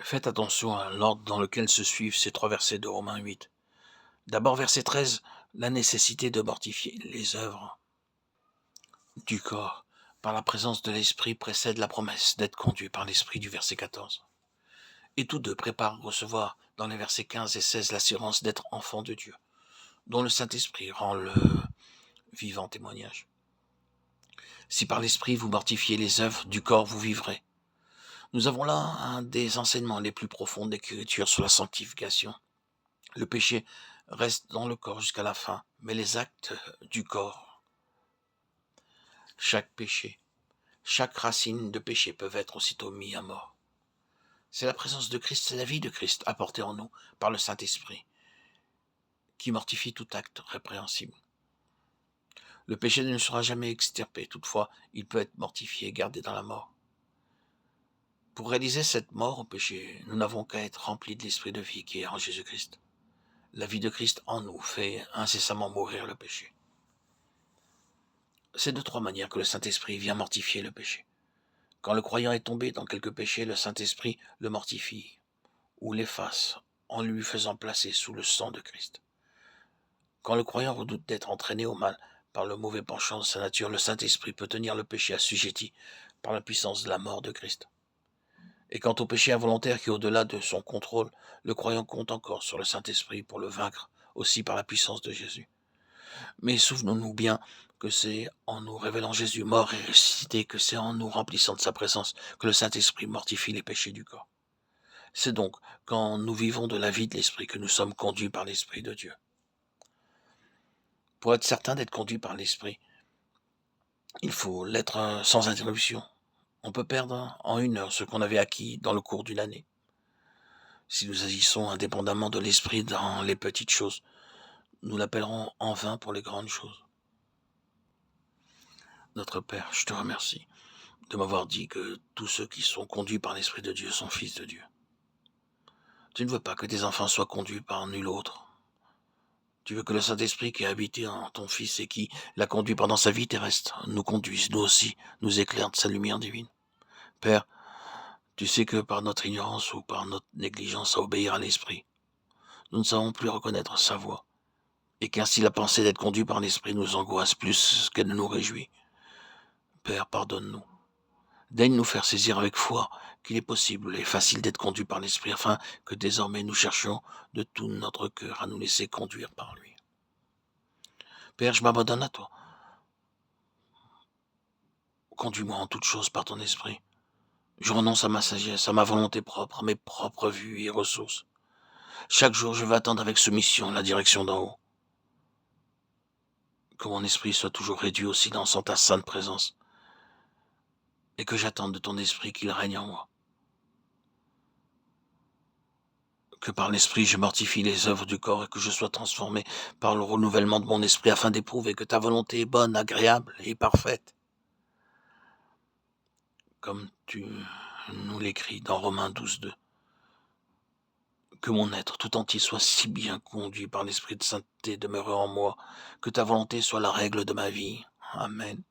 Faites attention à l'ordre dans lequel se suivent ces 3 versets de Romains 8. D'abord, verset 13, la nécessité de mortifier les œuvres du corps par la présence de l'Esprit précède la promesse d'être conduit par l'Esprit du verset 14. Et tous deux préparent à recevoir dans les versets 15 et 16 l'assurance d'être enfant de Dieu, dont le Saint-Esprit rend le vivant témoignage. Si par l'Esprit vous mortifiez les œuvres du corps, vous vivrez. Nous avons là un des enseignements les plus profonds de l'Écriture sur la sanctification. Le péché reste dans le corps jusqu'à la fin, mais les actes du corps, chaque péché, chaque racine de péché peuvent être aussitôt mis à mort. C'est la présence de Christ, c'est la vie de Christ apportée en nous par le Saint-Esprit, qui mortifie tout acte répréhensible. Le péché ne sera jamais extirpé, toutefois, il peut être mortifié, gardé dans la mort. Pour réaliser cette mort au péché, nous n'avons qu'à être remplis de l'Esprit de vie qui est en Jésus-Christ. La vie de Christ en nous fait incessamment mourir le péché. C'est de 3 manières que le Saint-Esprit vient mortifier le péché. Quand le croyant est tombé dans quelque péché, le Saint-Esprit le mortifie ou l'efface en lui faisant placer sous le sang de Christ. Quand le croyant redoute d'être entraîné au mal par le mauvais penchant de sa nature, le Saint-Esprit peut tenir le péché assujetti par la puissance de la mort de Christ. Et quant au péché involontaire qui est au-delà de son contrôle, le croyant compte encore sur le Saint-Esprit pour le vaincre, aussi par la puissance de Jésus. Mais souvenons-nous bien que c'est en nous révélant Jésus mort et ressuscité, que c'est en nous remplissant de sa présence que le Saint-Esprit mortifie les péchés du corps. C'est donc quand nous vivons de la vie de l'Esprit que nous sommes conduits par l'Esprit de Dieu. Pour être certain d'être conduit par l'Esprit, il faut l'être sans interruption. On peut perdre en 1 heure ce qu'on avait acquis dans le cours d'une année. Si nous agissons indépendamment de l'Esprit dans les petites choses, nous l'appellerons en vain pour les grandes choses. Notre Père, je te remercie de m'avoir dit que tous ceux qui sont conduits par l'Esprit de Dieu sont fils de Dieu. Tu ne veux pas que tes enfants soient conduits par nul autre. Tu veux que le Saint-Esprit qui a habité en ton Fils et qui l'a conduit pendant sa vie terrestre nous conduise, nous aussi, nous éclaire de sa lumière divine. Père, tu sais que par notre ignorance ou par notre négligence à obéir à l'Esprit, nous ne savons plus reconnaître sa voix, et qu'ainsi la pensée d'être conduit par l'Esprit nous angoisse plus qu'elle ne nous réjouit. Père, pardonne-nous. Daigne nous faire saisir avec foi qu'il est possible et facile d'être conduit par l'Esprit, afin que désormais nous cherchions de tout notre cœur à nous laisser conduire par lui. Père, je m'abandonne à toi. Conduis-moi en toutes choses par ton esprit. Je renonce à ma sagesse, à ma volonté propre, à mes propres vues et ressources. Chaque jour, je veux attendre avec soumission la direction d'en haut. Que mon esprit soit toujours réduit au silence en ta sainte présence, et que j'attende de ton esprit qu'il règne en moi. Que par l'esprit je mortifie les œuvres du corps et que je sois transformé par le renouvellement de mon esprit afin d'éprouver que ta volonté est bonne, agréable et parfaite. Comme tu nous l'écris dans Romains 12:2. Que mon être tout entier soit si bien conduit par l'esprit de sainteté demeuré en moi, que ta volonté soit la règle de ma vie. Amen.